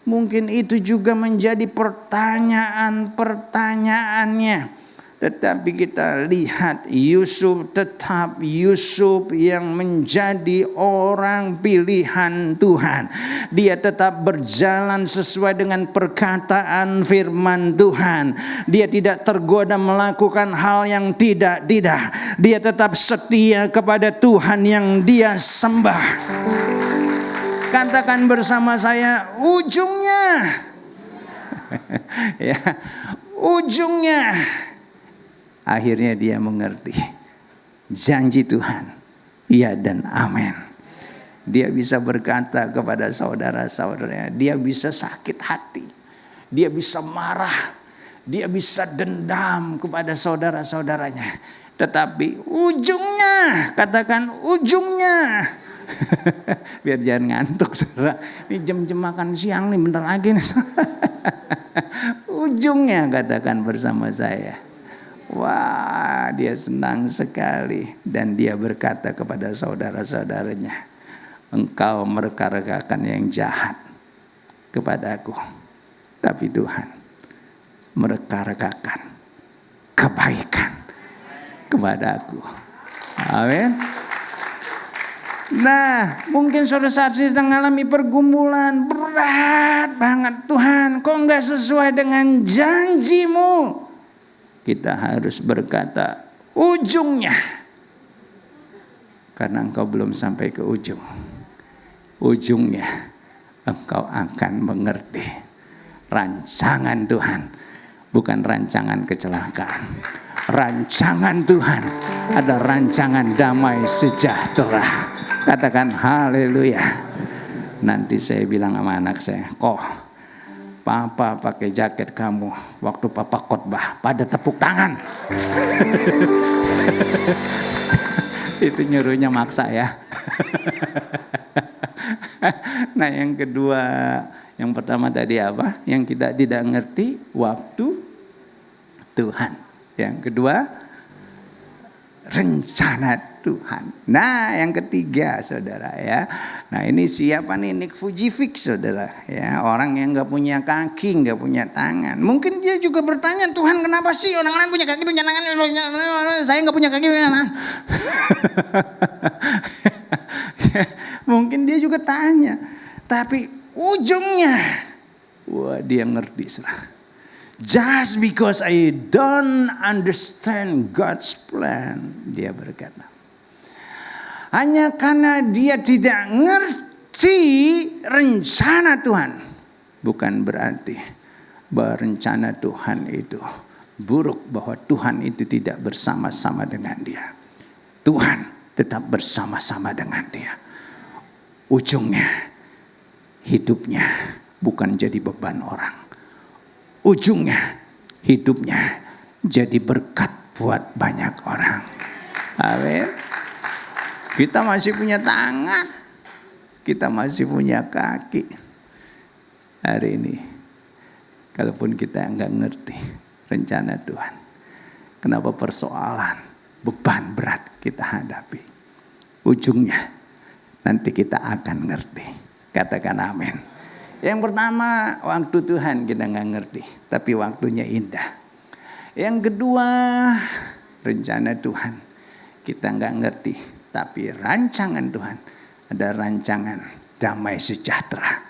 Mungkin itu juga menjadi pertanyaan-pertanyaannya. Tetapi kita lihat Yusuf tetap Yusuf yang menjadi orang pilihan Tuhan. Dia tetap berjalan sesuai dengan perkataan firman Tuhan. Dia tidak tergoda melakukan hal yang tidak. Dia tetap setia kepada Tuhan yang dia sembah. Katakan bersama saya, ujungnya. Ya, ujungnya. Akhirnya dia mengerti janji Tuhan, iya dan amin. Dia bisa berkata kepada saudara-saudaranya, dia bisa sakit hati, dia bisa marah, dia bisa dendam kepada saudara-saudaranya. Tetapi ujungnya, katakan ujungnya. Biar jangan ngantuk, saudara. Ini jam-jam makan siang nih, bentar lagi nih. Ujungnya, katakan bersama saya. Wah, dia senang sekali. Dan dia berkata kepada saudara-saudaranya, engkau mereka-rekakan yang jahat kepadaku, tapi Tuhan mereka-rekakan kebaikan kepadaku. Amin. Nah, mungkin saudara saat ini sedang mengalami pergumulan berat banget. Tuhan, kok enggak sesuai dengan janjimu? Kita harus berkata, ujungnya. Karena engkau belum sampai ke ujung. Ujungnya, engkau akan mengerti rancangan Tuhan. Bukan rancangan kecelakaan. Rancangan Tuhan ada rancangan damai sejahtera. Katakan haleluya. Nanti saya bilang sama anak saya, kok papa pakai jaket kamu waktu papa khotbah pada tepuk tangan. Itu nyuruhnya maksa ya. Nah yang kedua, yang pertama tadi apa? Yang kita tidak ngerti waktu Tuhan. Yang kedua, rencana Tuhan. Nah, yang ketiga, saudara ya. Nah, ini siapa nih? Nick Fujifix, saudara ya. Orang yang nggak punya kaki, nggak punya tangan. Mungkin dia juga bertanya, Tuhan kenapa sih orang lain punya kaki, punya tangan, saya nggak punya kaki, punya tangan. Mungkin dia juga tanya. Tapi ujungnya, wah dia ngerti, saudara. Just because I don't understand God's plan, dia berkata. Hanya karena dia tidak ngerti rencana Tuhan, bukan berarti bahwa rencana Tuhan itu buruk, bahwa Tuhan itu tidak bersama-sama dengan dia. Tuhan tetap bersama-sama dengan dia. Ujungnya, hidupnya bukan jadi beban orang. Ujungnya, hidupnya jadi berkat buat banyak orang. Amin. Kita masih punya tangan, kita masih punya kaki. Hari ini, kalaupun kita nggak ngerti rencana Tuhan, kenapa persoalan, beban berat kita hadapi, ujungnya nanti kita akan ngerti. Katakan amin. Yang pertama, waktu Tuhan kita nggak ngerti, tapi waktunya indah. Yang kedua, rencana Tuhan kita nggak ngerti, tapi rancangan Tuhan ada rancangan damai sejahtera,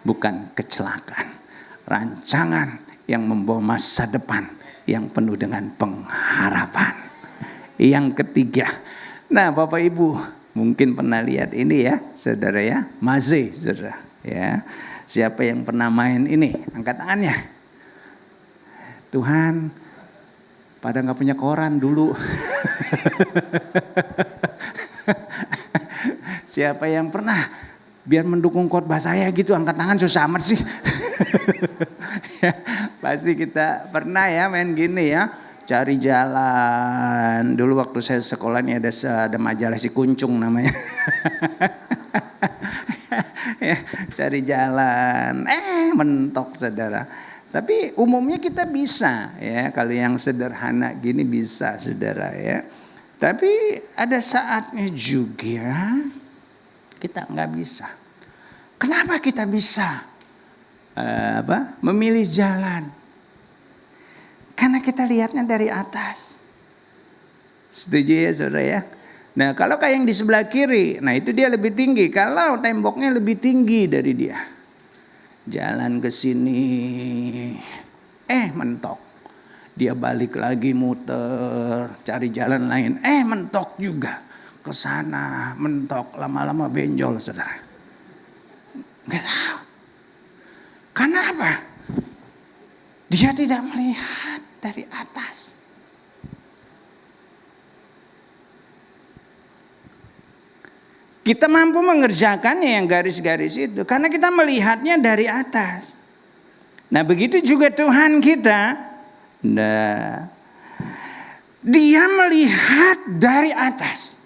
bukan kecelakaan. Rancangan yang membawa masa depan yang penuh dengan pengharapan. Yang ketiga, nah Bapak Ibu mungkin pernah lihat ini ya, saudara ya, Maze, saudara ya. Siapa yang pernah main ini? Angkat tangannya. Tuhan, pada nggak punya koran dulu. Siapa yang pernah biar mendukung khotbah saya gitu, angkat tangan susah amat sih. Ya, pasti kita pernah ya main gini ya. Cari jalan. Dulu waktu saya sekolah ini ada majalah si Kuncung namanya. Ya, cari jalan, mentok saudara. Tapi umumnya kita bisa ya, kalau yang sederhana gini bisa saudara ya. Tapi ada saatnya juga kita nggak bisa. Kenapa kita bisa memilih jalan? Karena kita lihatnya dari atas. Setuju ya saudara ya? Nah kalau kayak yang di sebelah kiri, nah itu dia lebih tinggi. Kalau temboknya lebih tinggi dari dia. Jalan ke sini, mentok. Dia balik lagi muter, cari jalan lain. Mentok juga. Ke sana, mentok. Lama-lama benjol saudara. Nggak tahu. Kenapa? Dia tidak melihat dari atas. Kita mampu mengerjakannya yang garis-garis itu karena kita melihatnya dari atas. Nah, begitu juga Tuhan kita. Nah, Dia melihat dari atas.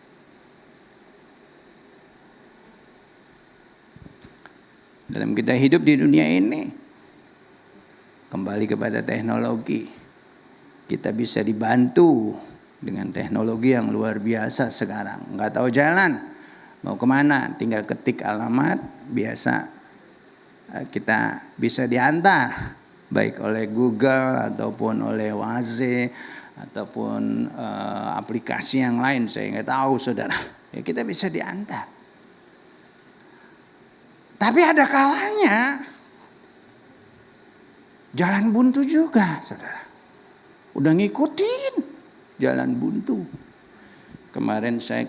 Dalam kita hidup di dunia ini, kembali kepada teknologi, kita bisa dibantu dengan teknologi yang luar biasa sekarang. Nggak tahu jalan, mau kemana, tinggal ketik alamat, biasa kita bisa diantar, baik oleh Google ataupun oleh Waze ataupun aplikasi yang lain, saya nggak tahu saudara. Ya, kita bisa diantar. Tapi ada kalanya jalan buntu juga, saudara. Udah ngikutin jalan buntu. Kemarin saya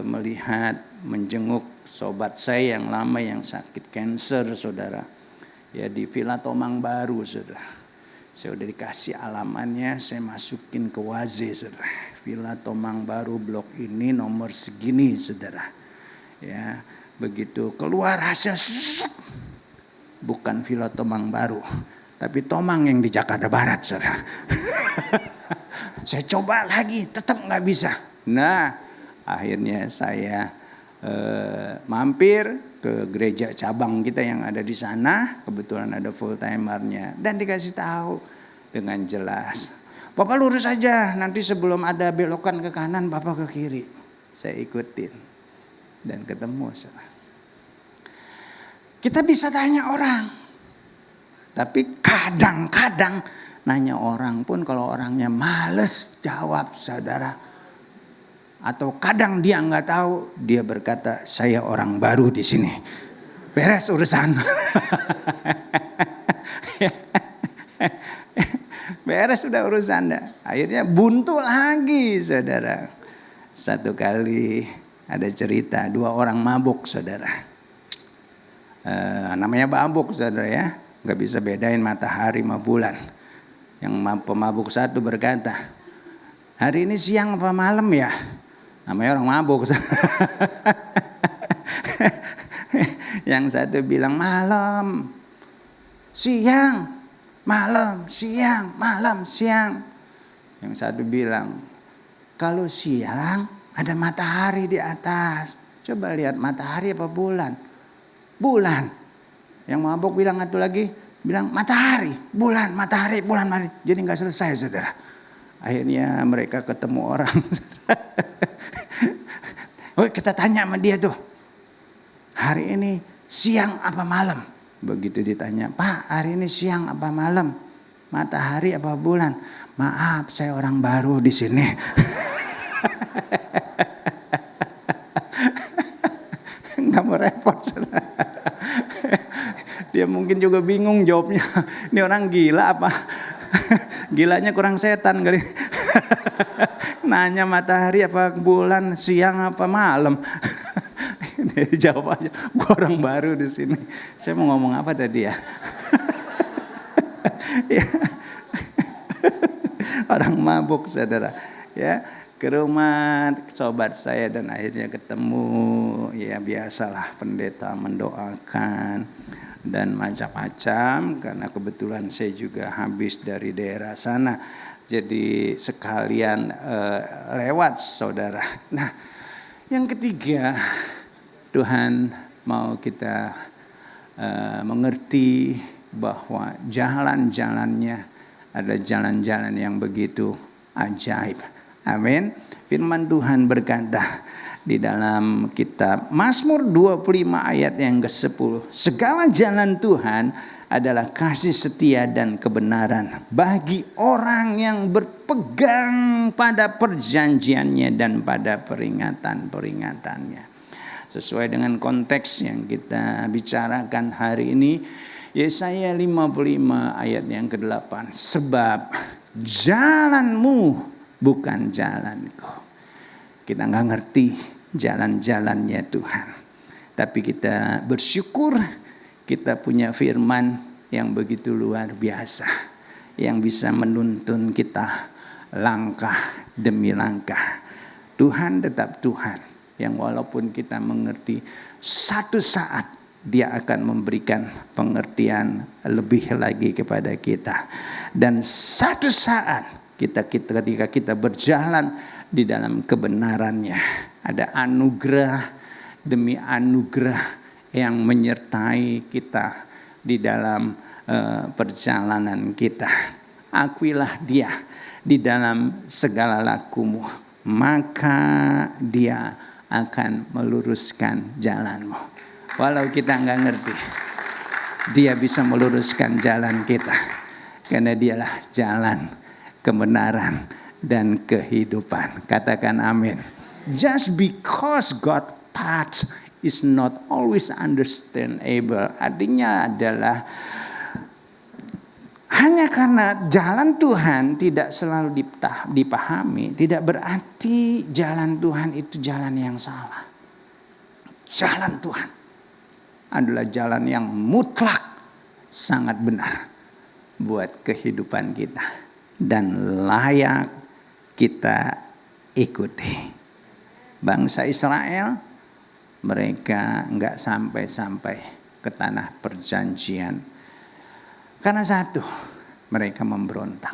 melihat, menjenguk sobat saya yang lama yang sakit kanker, saudara. Ya, di Villa Tomang Baru, saudara. Saya udah dikasih alamannya, saya masukin ke Waze, saudara. Villa Tomang Baru blok ini nomor segini, saudara. Ya, begitu keluar hasil, bukan Villa Tomang Baru, tapi Tomang yang di Jakarta Barat, saudara. Saya coba lagi, tetap nggak bisa. Nah, akhirnya saya mampir ke gereja cabang kita yang ada di sana. Kebetulan ada full timernya dan dikasih tahu dengan jelas, Bapak lurus aja, nanti sebelum ada belokan ke kanan, Bapak ke kiri. Saya ikutin dan ketemu, saudara. Kita bisa tanya orang, tapi kadang-kadang nanya orang pun kalau orangnya males jawab, saudara. Atau kadang dia nggak tahu, dia berkata, saya orang baru di sini. Beres urusan. Beres sudah urusan. Akhirnya buntu lagi, saudara. Satu kali ada cerita, 2 orang mabuk, saudara. Namanya mabuk, saudara ya. Gak bisa bedain matahari sama bulan. Yang pemabuk satu berkata, hari ini siang apa malam ya? Namanya orang mabuk. Yang satu bilang malam, siang, malam, siang, malam, siang. Yang satu bilang, kalau siang ada matahari di atas. Coba lihat matahari apa bulan? Bulan. Yang mabuk bilang satu lagi, bilang matahari, bulan, matahari, bulan, matahari. Jadi nggak selesai, saudara. Akhirnya mereka ketemu orang. Oh, kita tanya sama dia tuh, hari ini siang apa malam? Begitu ditanya, Pak, hari ini siang apa malam? Matahari apa bulan? Maaf, saya orang baru di sini. Nggak mau repot, saudara. Dia mungkin juga bingung jawabnya. Ini orang gila apa? Gilanya kurang setan kali. Nanya matahari apa bulan, siang apa malam. Dia jawab aja, gua orang baru di sini. Saya mau ngomong apa tadi ya? Ya. Orang mabuk, saudara. Ya, ke rumah sobat saya dan akhirnya ketemu. Ya biasalah, pendeta mendoakan dan macam-macam, karena kebetulan saya juga habis dari daerah sana. Jadi sekalian lewat, saudara. Nah, yang ketiga, Tuhan mau kita mengerti bahwa jalan-jalannya ada jalan-jalan yang begitu ajaib. Amin. Firman Tuhan berkata di dalam kitab Mazmur 25 ayat yang ke-10. Segala jalan Tuhan adalah kasih setia dan kebenaran bagi orang yang berpegang pada perjanjiannya dan pada peringatan-peringatannya. Sesuai dengan konteks yang kita bicarakan hari ini, Yesaya 55 ayat yang ke-8. Sebab jalanmu bukan jalanku. Kita gak ngerti jalan-jalannya Tuhan. Tapi kita bersyukur kita punya firman yang begitu luar biasa. Yang bisa menuntun kita langkah demi langkah. Tuhan tetap Tuhan. yang walaupun kita mengerti, satu saat Dia akan memberikan pengertian lebih lagi kepada kita. Dan satu saat ketika kita berjalan di dalam kebenarannya, ada anugerah demi anugerah yang menyertai kita di dalam perjalanan kita. Akuilah Dia di dalam segala lakumu, maka Dia akan meluruskan jalanmu. Walau kita nggak ngerti, Dia bisa meluruskan jalan kita, karena Dialah jalan, kebenaran, dan kehidupan. Katakan amin. Just because God's path is not always understandable, artinya adalah hanya karena jalan Tuhan tidak selalu dipahami, tidak berarti jalan Tuhan itu jalan yang salah. Jalan Tuhan adalah jalan yang mutlak, sangat benar buat kehidupan kita dan layak kita ikuti. Bangsa Israel, mereka enggak sampai ke tanah perjanjian karena satu, mereka memberontak,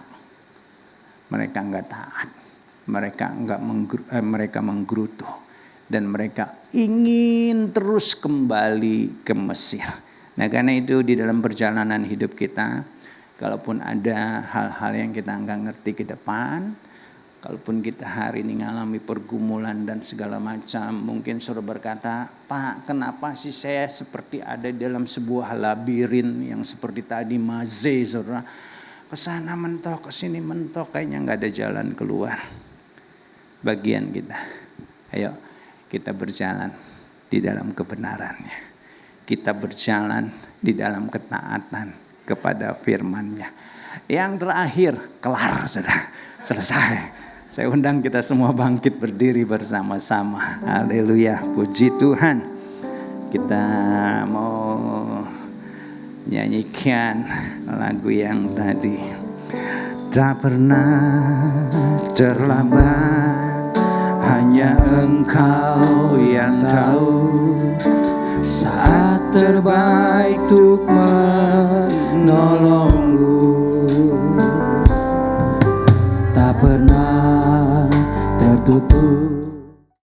mereka enggak taat, mereka menggerutu, dan mereka ingin terus kembali ke Mesir. Nah, karena itu di dalam perjalanan hidup kita, kalaupun ada hal-hal yang kita nggak ngerti ke depan, kalaupun kita hari ini mengalami pergumulan dan segala macam, mungkin saudara berkata, Pak, kenapa sih saya seperti ada dalam sebuah labirin yang seperti tadi maze, saudara, kesana mentok, kesini mentok, kayaknya nggak ada jalan keluar. Bagian kita, ayo kita berjalan di dalam kebenarannya. Kita berjalan di dalam ketaatan kepada firman-Nya. Yang terakhir, kelar sudah, selesai. Saya undang kita semua bangkit berdiri bersama-sama. Haleluya, puji Tuhan. Kita mau nyanyikan lagu yang tadi. Tak pernah terlambat, hanya Engkau yang tahu saat terbaik untuk menolongku. Tak pernah tertutup